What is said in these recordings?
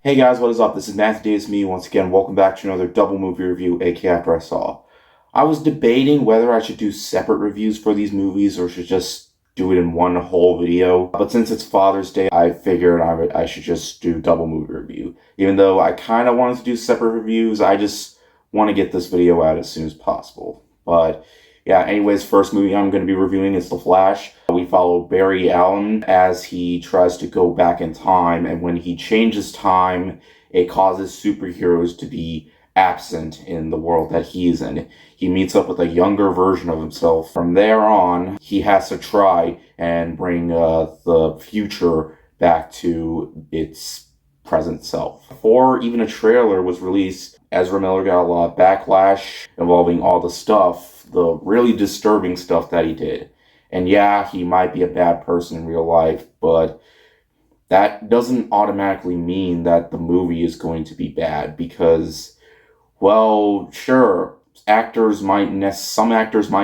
Hey guys, what is up? This is Matthew Davis, me once again. Welcome back to another double movie review, aka After I Saw. I was debating whether I should do separate reviews for these movies or should just do it in one whole video. But since it's Father's Day, I figured I should just do double movie review. Even though I kind of wanted to do separate reviews, I just want to get this video out as soon as possible. But yeah, anyways, first movie I'm going to be reviewing is The Flash. We follow Barry Allen as he tries to go back in time, and when he changes time, it causes superheroes to be absent in the world that he's in. He meets up with a younger version of himself. From there on, he has to try and bring the future back to its present self. Before even a trailer was released, Ezra Miller got a lot of backlash involving all the stuff, the really disturbing stuff that he did. And yeah, he might be a bad person in real life, but that doesn't automatically mean that the movie is going to be bad because, well, sure, some actors might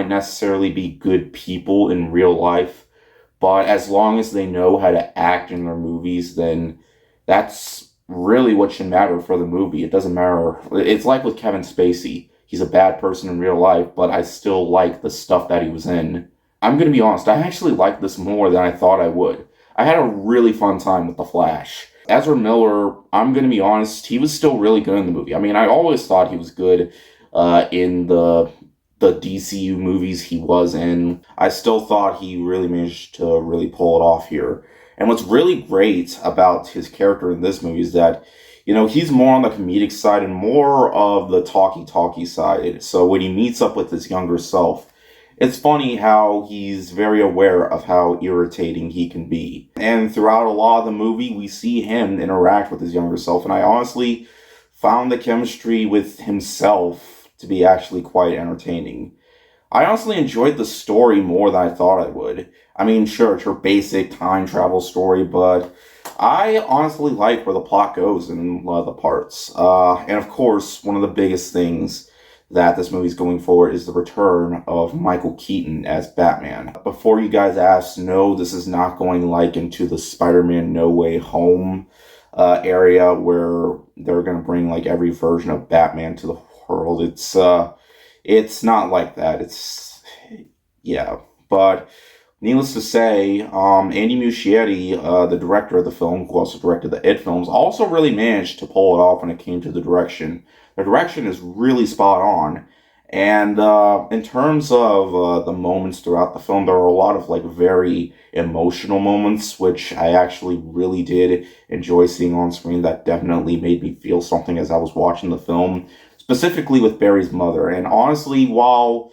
necessarily be good people in real life, but as long as they know how to act in their movies, then that's really what should matter for the movie. It doesn't matter. It's like with Kevin Spacey. He's a bad person in real life, but I still like the stuff that he was in. I'm going to be honest, I actually liked this more than I thought I would. I had a really fun time with The Flash. Ezra Miller, I'm going to be honest, he was still really good in the movie. I mean, I always thought he was good in the DCU movies he was in. I still thought he really managed to really pull it off here. And what's really great about his character in this movie is that, he's more on the comedic side and more of the talky side. So when he meets up with his younger self, it's funny how he's very aware of how irritating he can be. And throughout a lot of the movie, we see him interact with his younger self. And I honestly found the chemistry with himself to be actually quite entertaining. I honestly enjoyed the story more than I thought I would. I mean, sure, it's your basic time travel story, but I honestly like where the plot goes in a lot of the parts. And of course, one of the biggest things that this movie's going forward is the return of Michael Keaton as Batman. Before you guys ask, no, this is not going like into the Spider-Man No Way Home area where they're going to bring like every version of Batman to the world. It's not like that. Yeah, but needless to say, Andy Muschietti, the director of the film, who also directed the It films, also really managed to pull it off when it came to the direction. The direction is really spot on. And in terms of the moments throughout the film, there are a lot of like very emotional moments, which I actually really did enjoy seeing on screen. That definitely made me feel something as I was watching the film, specifically with Barry's mother. And honestly, while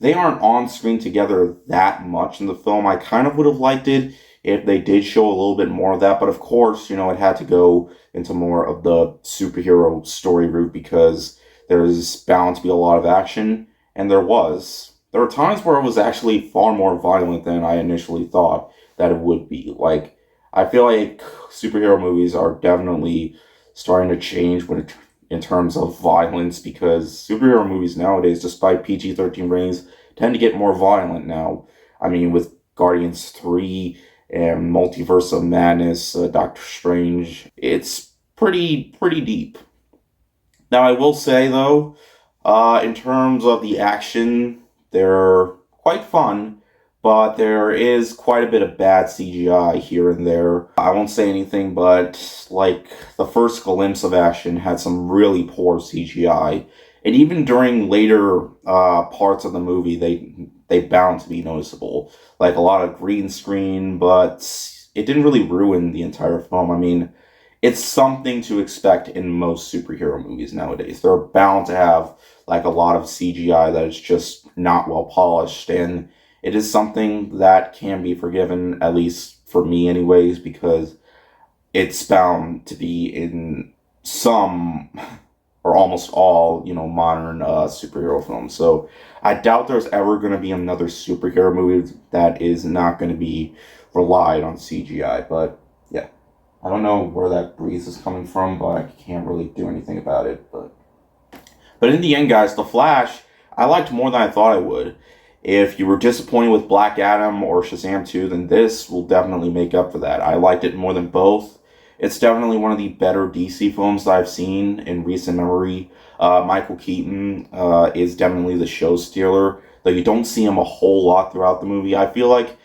they aren't on screen together that much in the film, I kind of would have liked it if they did show a little bit more of that. But of course, it had to go into more of the superhero story route because there's bound to be a lot of action, and there was. There were times where it was actually far more violent than I initially thought that it would be. Like, I feel like superhero movies are definitely starting to change in terms of violence because superhero movies nowadays, despite PG-13 ratings, tend to get more violent now. I mean, with Guardians 3 and Multiverse of Madness, Doctor Strange, it's pretty deep. Now, I will say, though, in terms of the action, they're quite fun, but there is quite a bit of bad CGI here and there. I won't say anything, but like the first glimpse of action had some really poor CGI. And even during later parts of the movie, they bound to be noticeable. Like a lot of green screen, but it didn't really ruin the entire film. I mean, it's something to expect in most superhero movies nowadays. They're bound to have like a lot of CGI that is just not well polished, and it is something that can be forgiven, at least for me anyways, because it's bound to be in some or almost all, modern superhero films. So I doubt there's ever going to be another superhero movie that is not going to be relied on CGI. But yeah, I don't know where that breeze is coming from, but I can't really do anything about it. But in the end, guys, The Flash, I liked more than I thought I would. If you were disappointed with Black Adam or Shazam 2, then this will definitely make up for that. I liked it more than both. It's definitely one of the better DC films that I've seen in recent memory. Michael Keaton is definitely the show stealer, though you don't see him a whole lot throughout the movie. I feel like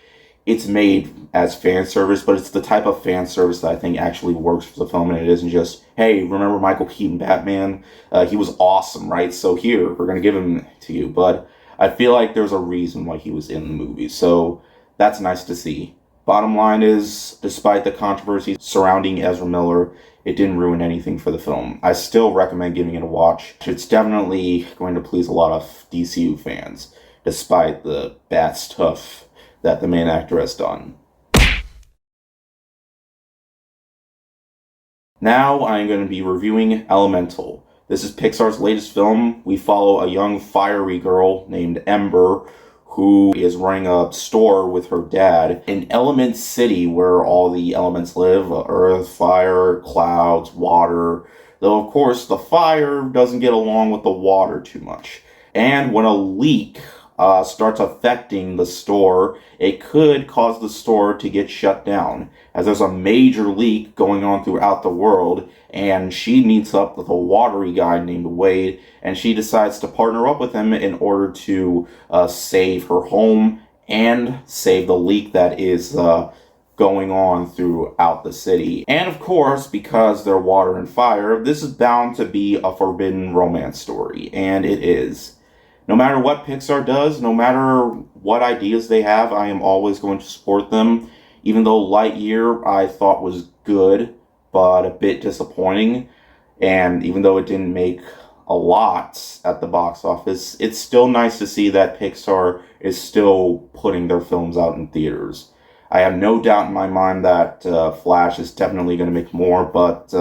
it's made as fan service, but it's the type of fan service that I think actually works for the film, and it isn't just, hey, remember Michael Keaton Batman? He was awesome, right? So here, we're going to give him to you. But I feel like there's a reason why he was in the movie, so that's nice to see. Bottom line is, despite the controversy surrounding Ezra Miller, it didn't ruin anything for the film. I still recommend giving it a watch. It's definitely going to please a lot of DCU fans, despite the bad stuff that the main actor has done. Now I'm going to be reviewing Elemental. This is Pixar's latest film. We follow a young fiery girl named Ember who is running a store with her dad in Element City, where all the elements live: earth, fire, clouds, water. Though, of course, the fire doesn't get along with the water too much. And when a leak starts affecting the store, it could cause the store to get shut down, as there's a major leak going on throughout the world, and she meets up with a watery guy named Wade, and she decides to partner up with him in order to save her home and save the leak that is going on throughout the city. And of course, because they're water and fire, this is bound to be a forbidden romance story, and it is. No matter what Pixar does, no matter what ideas they have, I am always going to support them. Even though Lightyear I thought was good, but a bit disappointing, and even though it didn't make a lot at the box office, it's still nice to see that Pixar is still putting their films out in theaters. I have no doubt in my mind that Flash is definitely going to make more, but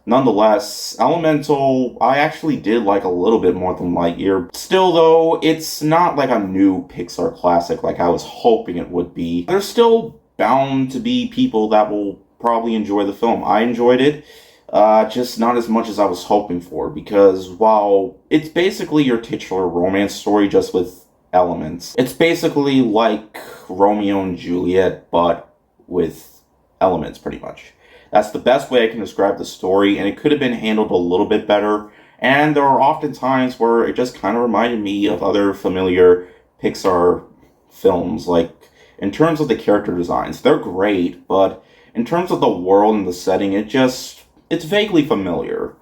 nonetheless, Elemental, I actually did like a little bit more than Lightyear. Still, though, it's not like a new Pixar classic like I was hoping it would be. There's still bound to be people that will probably enjoy the film. I enjoyed it, just not as much as I was hoping for, because while it's basically your titular romance story just with elements, it's basically like Romeo and Juliet, but with elements, pretty much. That's the best way I can describe the story, and it could have been handled a little bit better. And there are often times where it just kind of reminded me of other familiar Pixar films. Like, in terms of the character designs, they're great, but in terms of the world and the setting, it's vaguely familiar.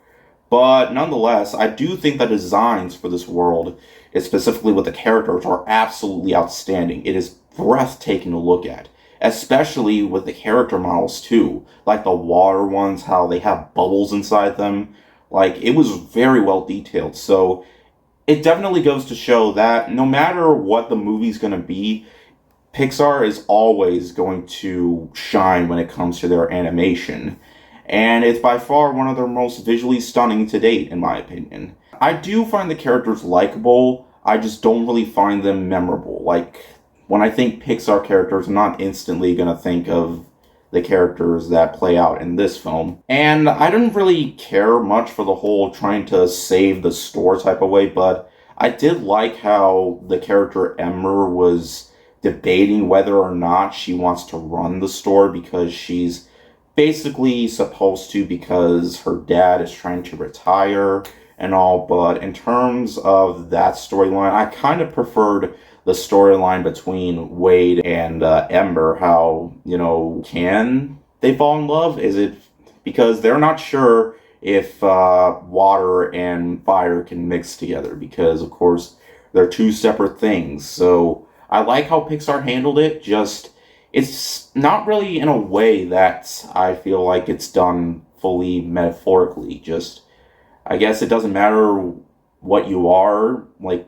But nonetheless, I do think the designs for this world, specifically with the characters, are absolutely outstanding. It is breathtaking to look at, especially with the character models too, like the water ones, how they have bubbles inside them. Like, it was very well detailed. So it definitely goes to show that no matter what the movie's going to be, Pixar is always going to shine when it comes to their animation. And it's by far one of their most visually stunning to date, in my opinion. I do find the characters likable, I just don't really find them memorable. Like, when I think Pixar characters, I'm not instantly going to think of the characters that play out in this film. And I didn't really care much for the whole trying to save the store type of way, but I did like how the character Ember was debating whether or not she wants to run the store, because she's basically supposed to, because her dad is trying to retire and all. But in terms of that storyline, I kind of preferred the storyline between Wade and Ember. How, can they fall in love? Is it because they're not sure if water and fire can mix together? Because, of course, they're two separate things. So I like how Pixar handled it. Just, it's not really in a way that I feel like it's done fully metaphorically. Just, I guess it doesn't matter what you are, like,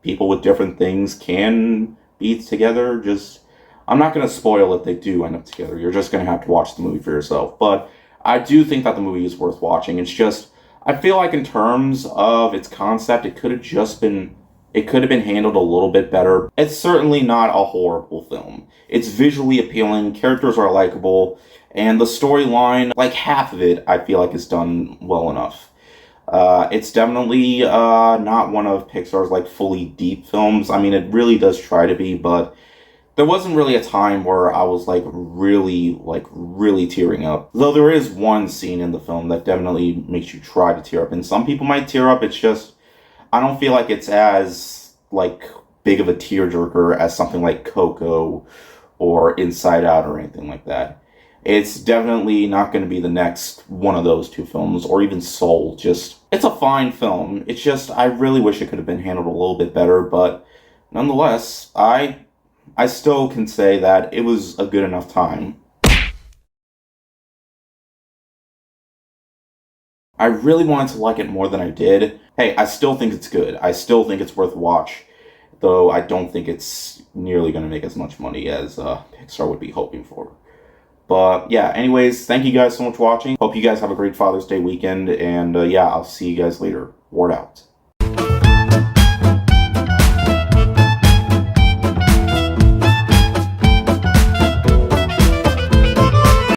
people with different things can be together. Just, I'm not going to spoil if they do end up together. You're just going to have to watch the movie for yourself. But I do think that the movie is worth watching. It's just, I feel like in terms of its concept, it could have been handled a little bit better. It's certainly not a horrible film. It's visually appealing, characters are likable, and the storyline, like half of it, I feel like is done well enough. It's definitely not one of Pixar's like fully deep films. I mean, it really does try to be, but There wasn't really a time where I was really tearing up. Though there is one scene in the film that definitely makes you try to tear up. And some people might tear up. It's just, I don't feel like it's as, big of a tearjerker as something like Coco or Inside Out or anything like that. It's definitely not going to be the next one of those two films, or even Soul. Just, it's a fine film. It's just, I really wish it could have been handled a little bit better, but nonetheless, I still can say that it was a good enough time. I really wanted to like it more than I did. Hey, I still think it's good. I still think it's worth a watch, though I don't think it's nearly going to make as much money as Pixar would be hoping for. But yeah, anyways, thank you guys so much for watching. Hope you guys have a great Father's Day weekend, and yeah, I'll see you guys later. Ward out.